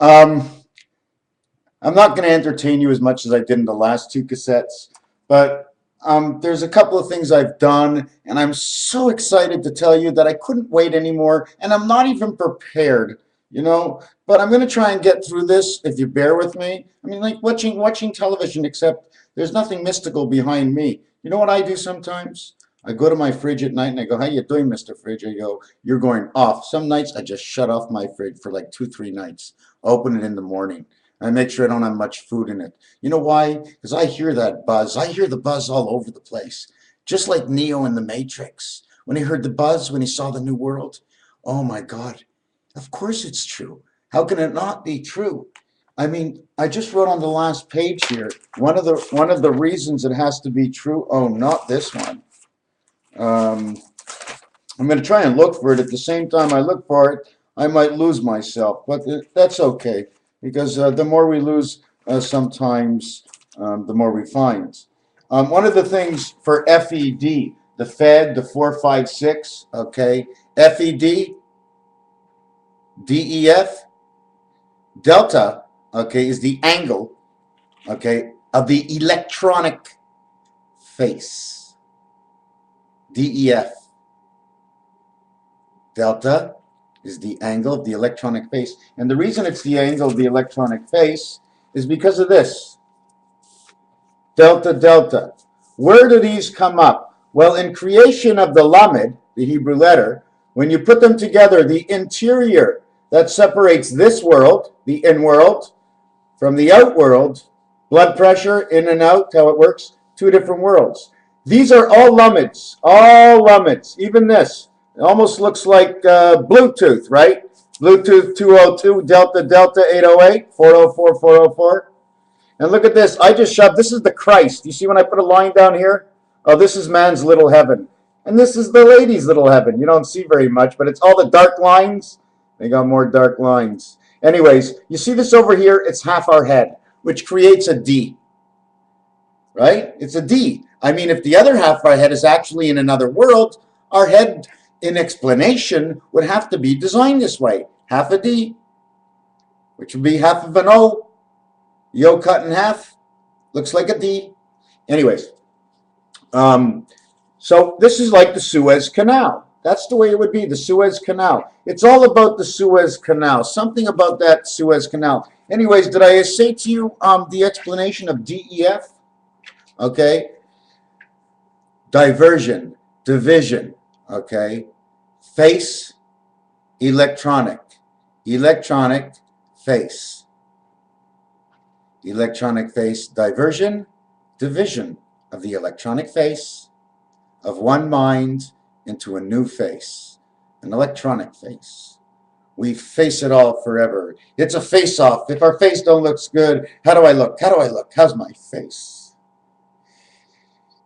Um, I'm not going to entertain you as much as I did in the last two cassettes, but there's a couple of things I've done, and I'm so excited to tell you that I couldn't wait anymore, and I'm not even prepared, you know. But I'm going to try and get through this if you bear with me. I mean, like watching television, except there's nothing mystical behind me. You know what I do sometimes? I go to my fridge at night and I go, "How you doing, Mr. Fridge?" I go, "You're going off." Some nights I just shut off my fridge for like 2, 3 nights. Open it in the morning. I make sure I don't have much food in it. You know why? Because I hear that buzz. I hear the buzz all over the place. Just like Neo in the Matrix. When he heard the buzz, when he saw the new world. Oh my God. Of course it's true. How can it not be true? I mean, I just wrote on the last page here, one of the reasons it has to be true. Oh, not this one. Um, I'm going to try and look for it. At the same time I look for it, I might lose myself, but that's okay because the more we lose, sometimes the more we find. One of the things for FED, the Fed, the 456, okay, FED, DEF, delta, okay, is the angle, okay, of the electronic face. DEF. Delta is the angle of the electronic face. And the reason it's the angle of the electronic face is because of this. Delta, delta. Where do these come up? Well, in creation of the lamed, the Hebrew letter, when you put them together, the interior that separates this world, the in world, from the out world, blood pressure, in and out, how it works, two different worlds. These are all lameds, even this. It almost looks like Bluetooth, right? Bluetooth 202, Delta, Delta 808, 404, 404. And look at this. I just shoved, this is the Christ. You see when I put a line down here? Oh, this is man's little heaven. And this is the lady's little heaven. You don't see very much, but it's all the dark lines. They got more dark lines. Anyways, you see this over here? It's half our head, which creates a D, right? It's a D. I mean, if the other half of our head is actually in another world, our head in explanation would have to be designed this way. Half a D, which would be half of an O. The O cut in half, looks like a D. Anyways, so this is like the Suez Canal. That's the way it would be, the Suez Canal. It's all about the Suez Canal, something about that Suez Canal. Anyways, did I say to you the explanation of DEF? Okay. Diversion, division, okay. Face, electronic, face. Electronic face, diversion, division of the electronic face of one mind into a new face, an electronic face. We face it all forever. It's a face-off. If our face don't look good, how do I look? How do I look? How's my face?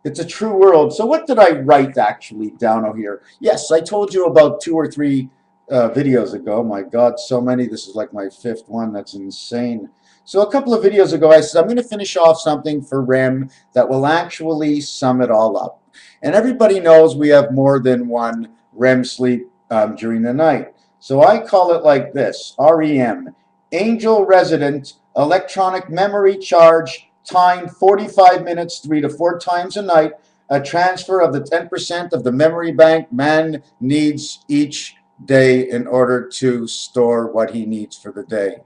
It's a true world. So what did I write actually down over here? Yes, I told you about 2 or 3 videos ago. My God, so many. This is like my 5th one. That's insane. So a couple of videos ago, I said, I'm going to finish off something for REM that will actually sum it all up. And everybody knows we have more than one REM sleep during the night. So I call it like this, REM, Angel Resident Electronic Memory Charge, time 45 minutes, 3 to 4 times a night, a transfer of the 10% of the memory bank man needs each day in order to store what he needs for the day.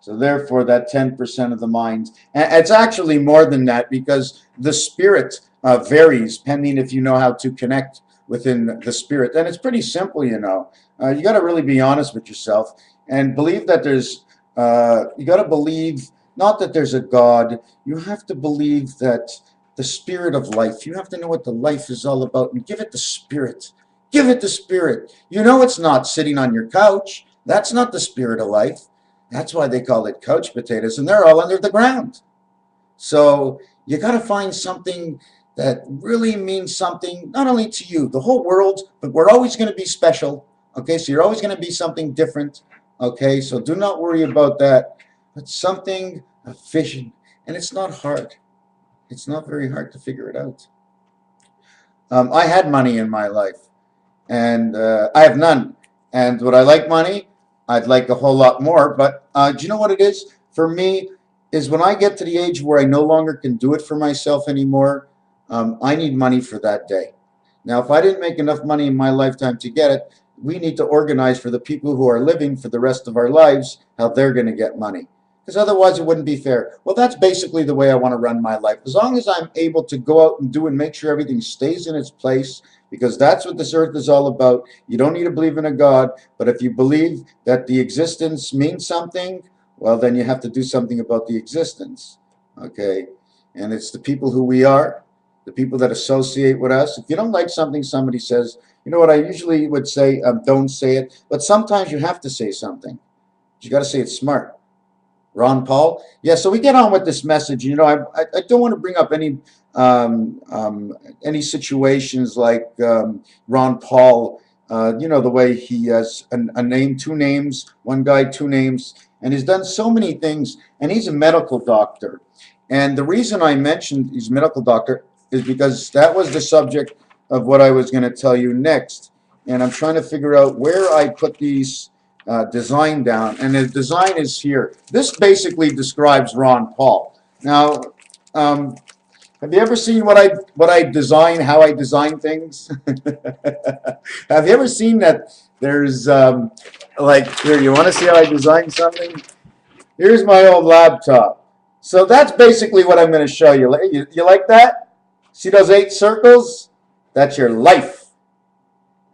So therefore, that 10% of the mind, and it's actually more than that because the spirit varies depending if you know how to connect within the spirit. And it's pretty simple, you know. You got to really be honest with yourself and believe that there's, you got to believe not that there's a God. You have to believe that the spirit of life, you have to know what the life is all about and give it the spirit. Give it the spirit. You know it's not sitting on your couch. That's not the spirit of life. That's why they call it couch potatoes, and they're all under the ground. So you got to find something that really means something, not only to you, the whole world, but we're always going to be special. Okay, so you're always going to be something different. Okay, so do not worry about that. But something, a vision, and it's not hard. It's not very hard to figure it out. I had money in my life, and I have none. And would I like money? I'd like a whole lot more, but do you know what it is? For me, is when I get to the age where I no longer can do it for myself anymore, I need money for that day. Now, if I didn't make enough money in my lifetime to get it, we need to organize for the people who are living for the rest of our lives how they're going to get money. Because otherwise it wouldn't be fair. Well, that's basically the way I want to run my life. As long as I'm able to go out and do and make sure everything stays in its place, because that's what this earth is all about. You don't need to believe in a God, but if you believe that the existence means something, well, then you have to do something about the existence. Okay? And it's the people who we are, the people that associate with us. If you don't like something somebody says, you know what I usually would say, don't say it, but sometimes you have to say something. You got to say it smart. Ron Paul. Yeah, so we get on with this message. You know, I don't want to bring up any situations like Ron Paul. You know, the way he has a name, two names, one guy, two names, and he's done so many things. And he's a medical doctor. And the reason I mentioned he's a medical doctor is because that was the subject of what I was going to tell you next. And I'm trying to figure out where I put these design down, and the design is here. This basically describes Ron Paul. Now, have you ever seen what I design, how I design things? Have you ever seen that there's like, here, you want to see how I design something? Here's my old laptop. So that's basically what I'm going to show you. You like that? See those 8 circles? That's your life.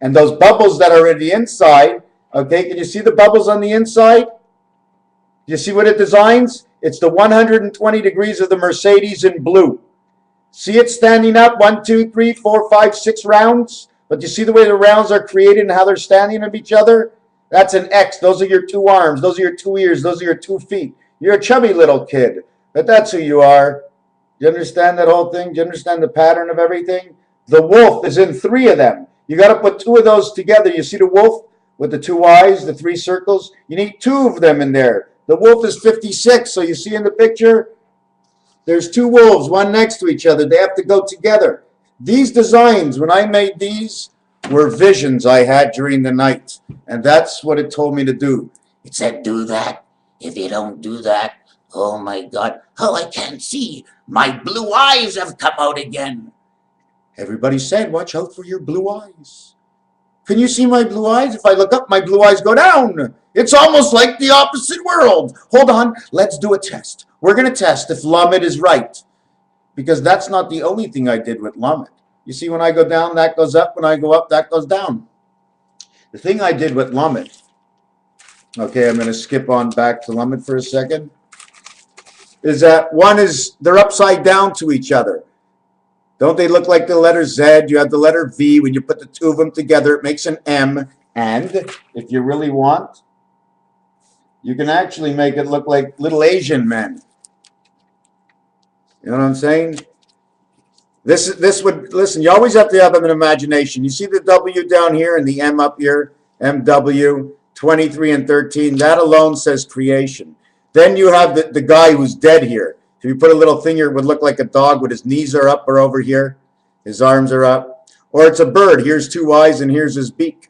And those bubbles that are in the inside, okay, can you see the bubbles on the inside? Do you see what it designs? It's the 120 degrees of the Mercedes in blue. See it standing up, 1, 2, 3, 4, 5, 6 rounds? But you see the way the rounds are created and how they're standing of each other? That's an X. Those are your 2 arms. Those are your 2 ears. Those are your 2 feet. You're a chubby little kid, but that's who you are. Do you understand that whole thing? Do you understand the pattern of everything? The wolf is in 3 of them. You got to put 2 of those together. You see the wolf with the 2 eyes, the 3 circles? You need 2 of them in there. The wolf is 56, so you see in the picture, there's 2 wolves, one next to each other. They have to go together. These designs, when I made these, were visions I had during the night. And that's what it told me to do. It said, do that. If you don't do that, oh my God. Oh, I can't see. My blue eyes have come out again. Everybody said, watch out for your blue eyes. Can you see my blue eyes? If I look up, my blue eyes go down. It's almost like the opposite world. Hold on. Let's do a test. We're going to test if Lamed is right. Because that's not the only thing I did with Lamed. You see, when I go down, that goes up. When I go up, that goes down. The thing I did with Lamed. Okay, I'm going to skip on back to Lamed for a second. Is that one is, they're upside down to each other. Don't they look like the letter Z? You have the letter V. When you put the 2 of them together, it makes an M. And if you really want, you can actually make it look like little Asian men. You know what I'm saying? This would, listen, you always have to have an imagination. You see the W down here and the M up here, MW, 23 and 13. That alone says creation. Then you have the guy who's dead here. If you put a little thing here, it would look like a dog with his knees are up or over here. His arms are up. Or it's a bird. Here's 2 eyes and here's his beak.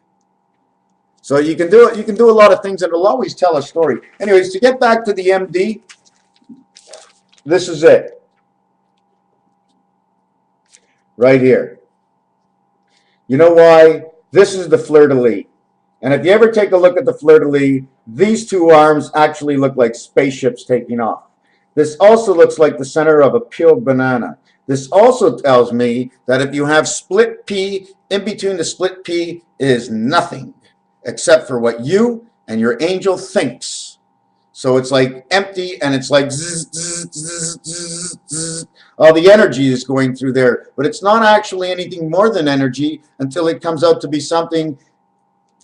So you can do it. You can do a lot of things and it'll always tell a story. Anyways, to get back to the MD, this is it. Right here. You know why? This is the fleur-de-lis. And if you ever take a look at the fleur-de-lis, these 2 arms actually look like spaceships taking off. This also looks like the center of a peeled banana. This also tells me that if you have split P, in between the split P is nothing except for what you and your angel thinks. So it's like empty and it's like zzz, zzz, zzz, zzz, zzz. All the energy is going through there. But it's not actually anything more than energy until it comes out to be something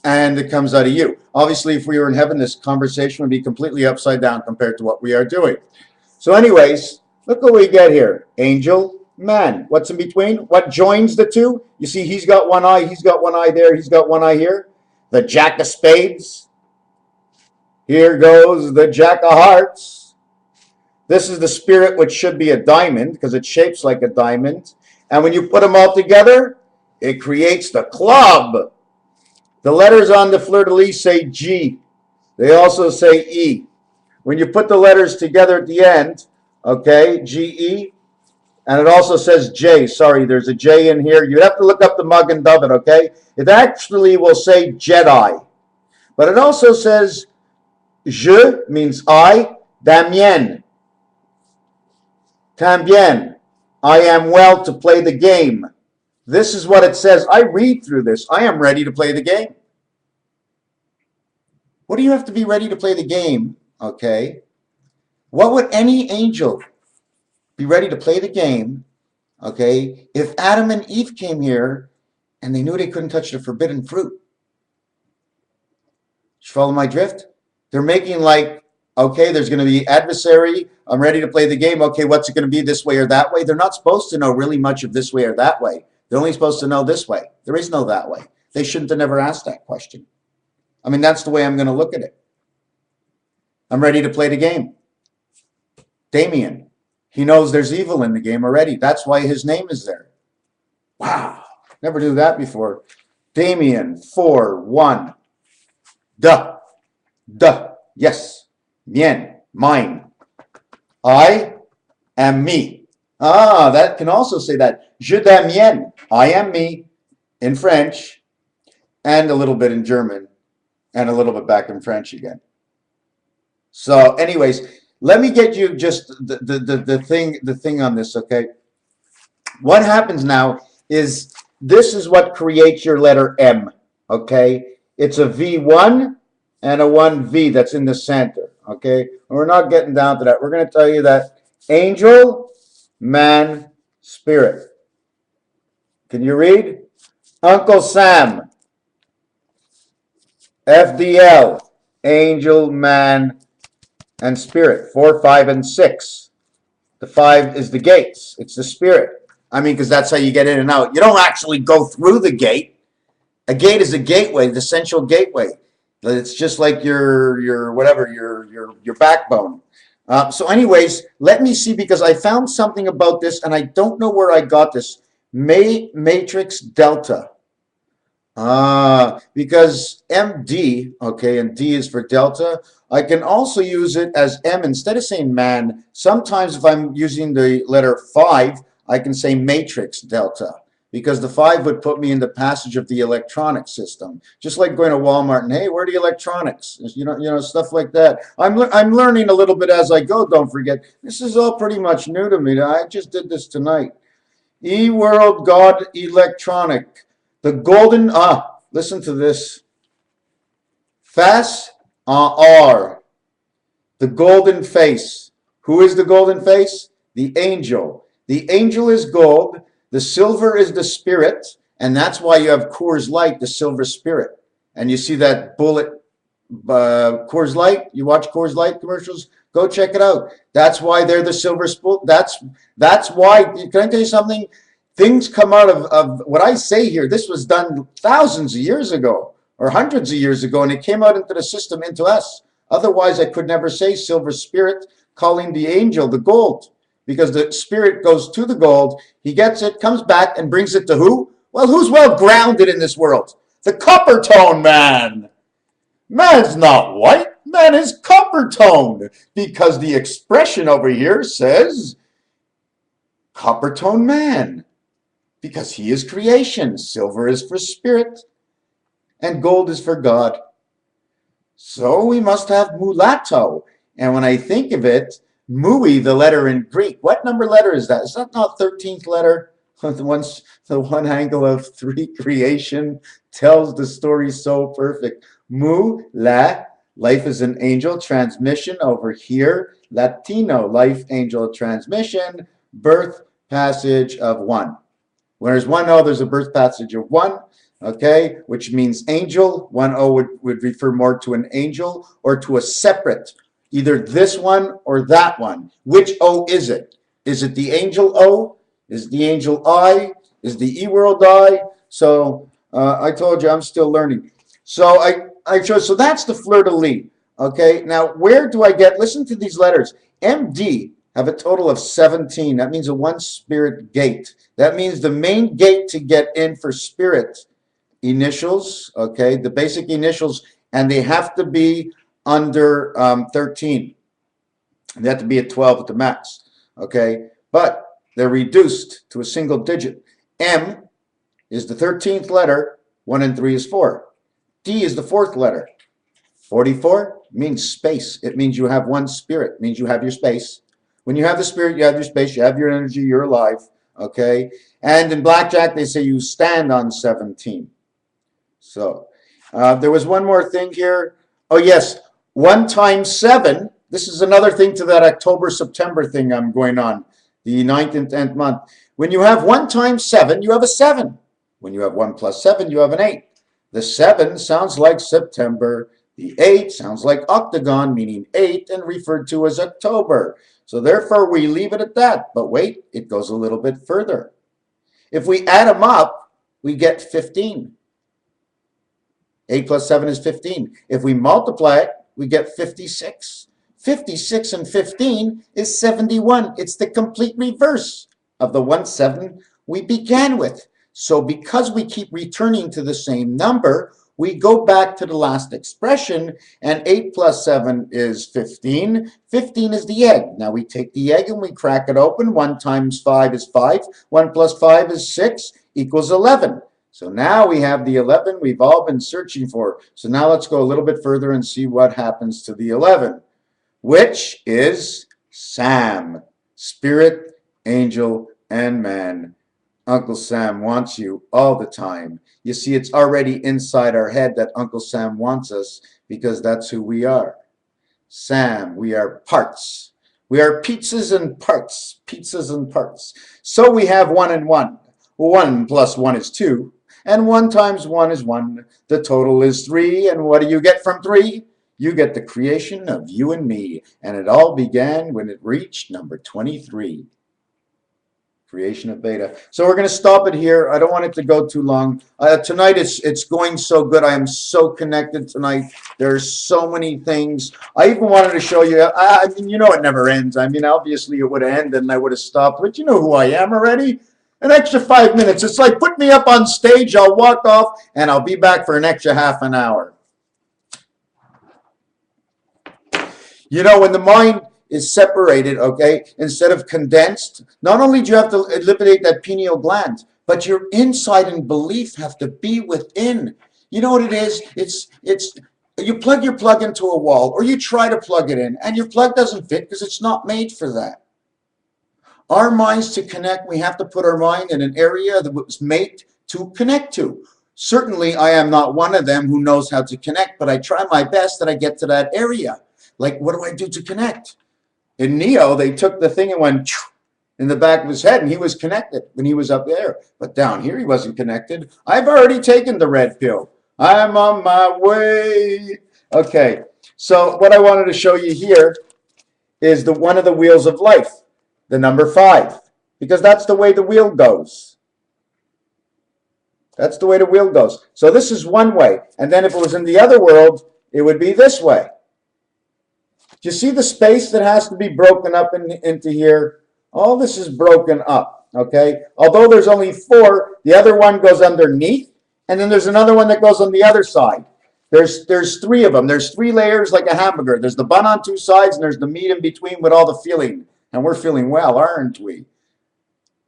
and it comes out of you. Obviously, if we were in heaven, this conversation would be completely upside down compared to what we are doing. So anyways, look what we get here. Angel, man. What's in between? What joins the 2? You see he's got 1 eye. He's got 1 eye there. He's got 1 eye here. The Jack of Spades. Here goes the Jack of Hearts. This is the spirit, which should be a diamond because it shapes like a diamond. And when you put them all together, it creates the club. The letters on the fleur-de-lis say G. They also say E. When you put the letters together at the end, okay, GE, and it also says J. Sorry, there's a J in here. You have to look up the mug and dub it, okay? It actually will say Jedi. But it also says Je means I, Damien, Tambien, I am well to play the game. This is what it says. I read through this. I am ready to play the game. What do you have to be ready to play the game? Okay. What would any angel be ready to play the game? Okay. If Adam and Eve came here and they knew they couldn't touch the forbidden fruit. You follow my drift? They're making like, okay, there's going to be adversary. I'm ready to play the game. Okay, what's it going to be, this way or that way? They're not supposed to know really much of this way or that way. They're only supposed to know this way. There is no that way. They shouldn't have never asked that question. I mean, that's the way I'm going to look at it. I'm ready to play the game. Damien, he knows there's evil in the game already. That's why his name is there. Wow, never knew that before. Damien, 4-1. Duh. Yes. Bien. Mine. I am me. Ah, that can also say that. Je Damien. I am me in French and a little bit in German and a little bit back in French again. So anyways, let me get you just the thing on this, okay? What happens now is this is what creates your letter M, okay? It's a V1 and a 1V that's in the center, okay? And we're not getting down to that. We're going to tell you that angel, man, spirit. Can you read? Uncle Sam, FDL, angel, man, and spirit. 4, 5, and 6. The 5 is the gates. It's the spirit. I mean, because that's how you get in and out. You don't actually go through the gate. A gate is a gateway, the central gateway. It's just like your whatever, your backbone. So anyways, let me see, because I found something about this and I don't know where I got this. Matrix delta. Because MD, okay, and D is for delta. I can also use it as M instead of saying man. Sometimes if I'm using the letter 5, I can say matrix delta, because the 5 would put me in the passage of the electronic system. Just like going to Walmart and, hey, where are the electronics? You know, stuff like that. I'm learning a little bit as I go, don't forget. This is all pretty much new to me. I just did this tonight. E-world God electronic. The golden, listen to this. Face en or. The golden face. Who is the golden face? The angel. The angel is gold. The silver is the spirit. And that's why you have Coors Light, the silver spirit. And you see that bullet Coors Light. You watch Coors Light commercials? Go check it out. That's why they're the silver spoon. That's why. Can I tell you something? Things come out of what I say here. This was done thousands of years ago or hundreds of years ago, and it came out into the system, into us. Otherwise, I could never say silver spirit, calling the angel the gold, because the spirit goes to the gold. He gets it, comes back, and brings it to who? Well, who's well grounded in this world? The copper tone man. Man's not white. Man is copper toned, because the expression over here says copper tone man. Because he is creation. Silver is for spirit, and gold is for God. So we must have mulatto. And when I think of it, mui, the letter in Greek, what number letter is that? Is that not 13th letter? The one angle of 3 creation tells the story so perfect. Mu, la, life is an angel, transmission over here. Latino, life, angel, transmission, birth, passage of 1. When there's 1-0, there's a birth passage of 1, okay, which means angel. 1-0 would refer more to an angel or to a separate, either this one or that one. Which O is it? Is it the angel O? Is the angel I? Is the E-world I? So I told you I'm still learning. So I chose, so that's the fleur-de-lis, okay? Now, where do I get, listen to these letters. MD have a total of 17. That means a 1 spirit gate. That means the main gate to get in for spirit initials, okay, the basic initials, and they have to be under 13. They have to be at 12 at the max, okay? But they're reduced to a single digit. M is the 13th letter, 1 and 3 is 4. D is the 4th letter. 44 means space. It means you have one spirit. It means you have your space. When you have the spirit, you have your space, you have your energy, you're alive, okay? And in blackjack, they say you stand on 17. So there was one more thing here. Oh, yes, 1 times 7. This is another thing to that October-September thing I'm going on, the 9th and 10th month. When you have 1 times 7, you have a 7. When you have 1 plus 7, you have an 8. The 7 sounds like September. The 8 sounds like octagon, meaning 8, and referred to as October. So therefore, we leave it at that. But wait, it goes a little bit further. If we add them up, we get 15. 8 plus 7 is 15. If we multiply it, we get 56. 56 and 15 is 71. It's the complete reverse of the 1-7 we began with. So because we keep returning to the same number, we go back to the last expression, and 8 plus 7 is 15. 15 is the egg. Now we take the egg and we crack it open. 1 times 5 is 5. 1 plus 5 is 6 equals 11. So now we have the 11 we've all been searching for. So now let's go a little bit further and see what happens to the 11, which is Sam, spirit, angel, and man. Uncle Sam wants you all the time. You see, it's already inside our head that Uncle Sam wants us because that's who we are. Sam, we are parts. We are pizzas and parts, pizzas and parts. So we have 1 and 1. 1 plus 1 is 2, and 1 times 1 is 1. The total is 3, and what do you get from 3? You get the creation of you and me, and it all began when it reached number 23. Creation of beta. So we're going to stop it here. I don't want it to go too long. Tonight it's going so good. I am so connected tonight. There's so many things. I even wanted to show you. I mean, you know it never ends. I mean, obviously it would have ended and I would have stopped. But you know who I am already. An extra 5 minutes. It's like put me up on stage. I'll walk off and I'll be back for an extra half an hour. You know, when the mind is separated, okay, instead of condensed, not only do you have to eliminate that pineal gland, but your insight and belief have to be within. You know what it is? It's you plug your plug into a wall, or you try to plug it in, and your plug doesn't fit because it's not made for that. Our minds to connect, we have to put our mind in an area that was made to connect to. Certainly, I am not one of them who knows how to connect, but I try my best that I get to that area. Like, what do I do to connect? In Neo, they took the thing and went in the back of his head, and he was connected when he was up there. But down here, he wasn't connected. I've already taken the red pill. I'm on my way. Okay, so what I wanted to show you here is one of the wheels of life, the number 5, because that's the way the wheel goes. That's the way the wheel goes. So this is one way, and then if it was in the other world, it would be this way. Do you see the space that has to be broken up into here? All this is broken up, okay? Although there's only 4, the other one goes underneath, and then there's another one that goes on the other side. There's 3 of them. There's 3 layers like a hamburger. There's the bun on 2 sides, and there's the meat in between with all the filling. And we're feeling well, aren't we?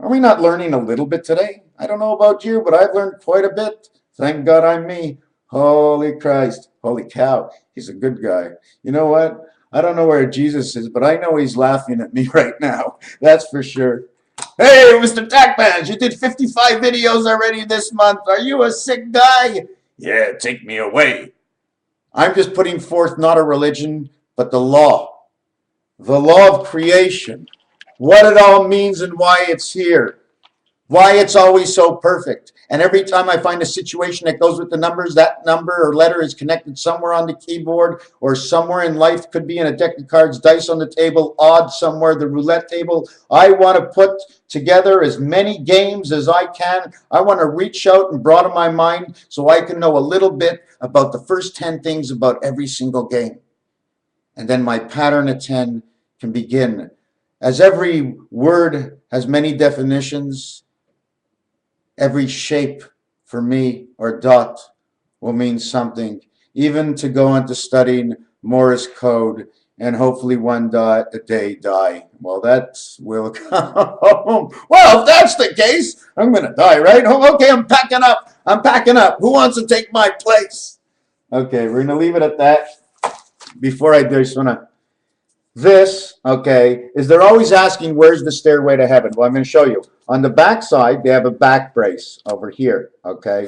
Are we not learning a little bit today? I don't know about you, but I've learned quite a bit. Thank God I'm me. Holy Christ. Holy cow. He's a good guy. You know what? I don't know where Jesus is, but I know he's laughing at me right now. That's for sure. Hey, MrTacpans, you did 55 videos already this month. Are you a sick guy? Yeah, take me away. I'm just putting forth not a religion, but the law. The law of creation. What it all means and why it's here. Why it's always so perfect. And every time I find a situation that goes with the numbers, that number or letter is connected somewhere on the keyboard or somewhere in life. Could be in a deck of cards, dice on the table, odds somewhere, the roulette table. I want to put together as many games as I can. I want to reach out and broaden my mind so I can know a little bit about the first 10 things about every single game. And then my pattern of 10 can begin. As every word has many definitions, every shape for me or dot will mean something. Even to go into studying Morse code, and hopefully one day die. Well, that will come. Well, if that's the case, I'm going to die, right? Oh, okay, I'm packing up. I'm packing up. Who wants to take my place? Okay, we're going to leave it at that. Before I do, I just want to. This, okay, is they're always asking where's the stairway to heaven. Well, I'm going to show you. On the back side, they have a back brace over here, okay?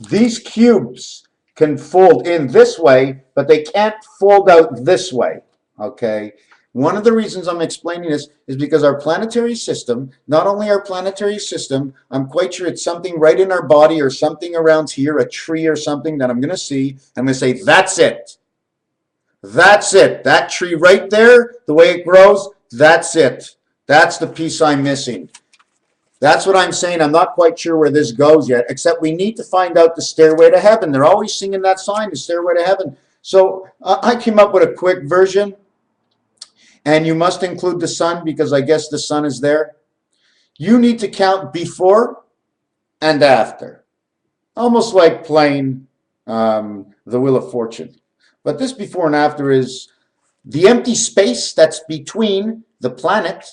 These cubes can fold in this way, but they can't fold out this way, okay? One of the reasons I'm explaining this is because our planetary system, not only our planetary system, I'm quite sure it's something right in our body or something around here, a tree or something that I'm going to see. I'm going to say, that's it. That's it. That tree right there, the way it grows, that's it. That's the piece I'm missing. That's what I'm saying. I'm not quite sure where this goes yet, except we need to find out the stairway to heaven. They're always singing that sign, the stairway to heaven. So I came up with a quick version, and you must include the sun because I guess the sun is there. You need to count before and after, almost like playing the Wheel of Fortune. But this before and after is the empty space that's between the planet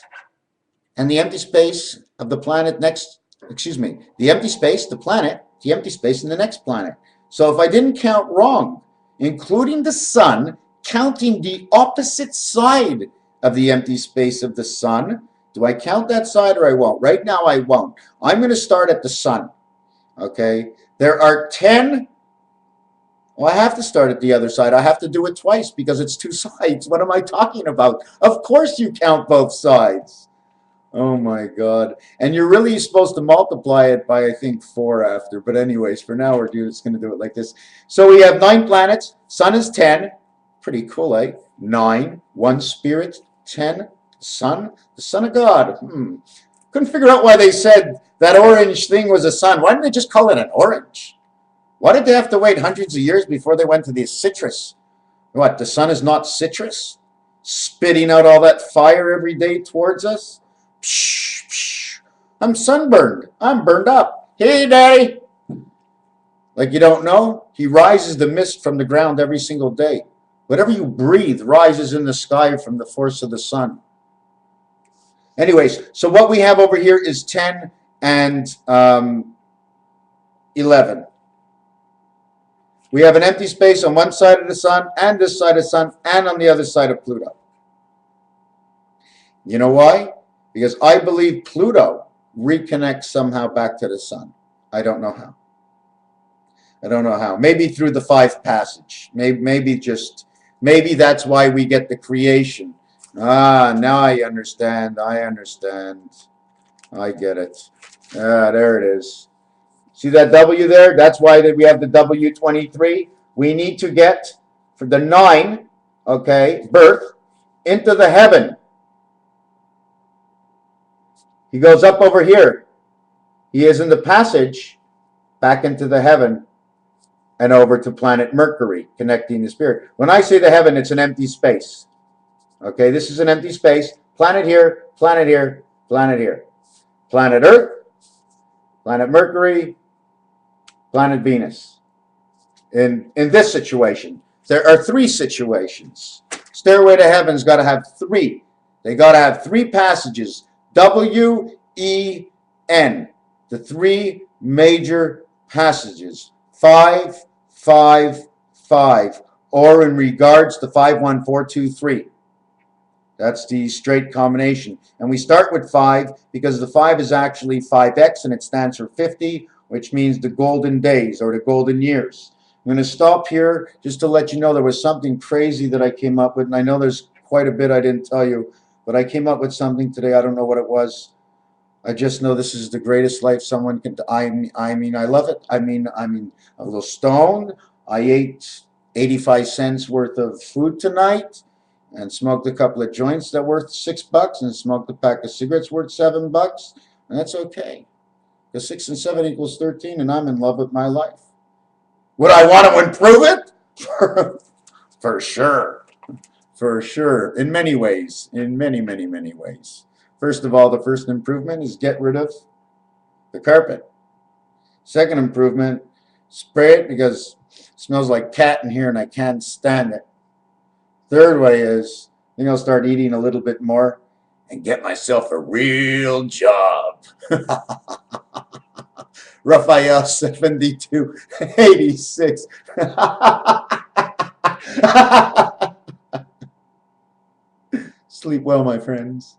and the empty space of the planet next, the empty space, the planet, the empty space in the next planet. So if I didn't count wrong, including the sun, counting the opposite side of the empty space of the sun, do I count that side or I won't? Right now I won't. I'm going to start at the sun, okay? There are 10. Well, I have to start at the other side. I have to do it twice because it's two sides. What am I talking about? Of course you count both sides. Oh my God. And you're really supposed to multiply it by, I think, 4 after. But anyways, for now, we're just going to do it like this. So we have 9 planets. Sun is 10. Pretty cool, eh? 9, 1 spirit, 10, sun, the Son of God. Couldn't figure out why they said that orange thing was a sun. Why didn't they just call it an orange? Why did they have to wait hundreds of years before they went to the citrus? What, the sun is not citrus? Spitting out all that fire every day towards us? Psh, psh. I'm sunburned. I'm burned up. Hey, Daddy. Like you don't know? He rises the mist from the ground every single day. Whatever you breathe rises in the sky from the force of the sun. Anyways, so what we have over here is 10 and 11. We have an empty space on one side of the sun and this side of the sun and on the other side of Pluto. You know why? Because I believe Pluto reconnects somehow back to the sun. I don't know how. I don't know how. Maybe through the 5th passage. Maybe that's why we get the creation. Now I understand. I get it. There it is. See that W there? That's why we have the W23. We need to get for the 9, okay, birth, into the heaven. He goes up over here. He is in the passage back into the heaven and over to planet Mercury, connecting the spirit. When I say the heaven, it's an empty space. Okay, this is an empty space. Planet here, planet here, planet here. Planet Earth, planet Mercury, planet Venus. In this situation, there are 3 situations. Stairway to Heaven's got to have 3. They got to have 3 passages. W, E, N. The 3 major passages. 5, 5, 5. Or in regards to 5, 1, 4, 2, 3. That's the straight combination. And we start with 5 because the 5 is actually 5x and it stands for 50, which means the golden days or the golden years. I'm going to stop here just to let you know there was something crazy that I came up with. And I know there's quite a bit I didn't tell you, but I came up with something today. I don't know what it was. I just know this is the greatest life someone can. I mean, I love it. I mean, a little stoned. I ate 85 cents worth of food tonight and smoked a couple of joints that were worth $6 and smoked a pack of cigarettes worth $7. And that's okay. Because 6 and 7 equals 13, and I'm in love with my life. Would I want to improve it? For sure. For sure. In many ways. In many, many, many ways. First of all, the first improvement is get rid of the carpet. Second improvement, spray it because it smells like cat in here and I can't stand it. Third way is, I think I'll start eating a little bit more and get myself a real job. Raphael 7286. Sleep well, my friends.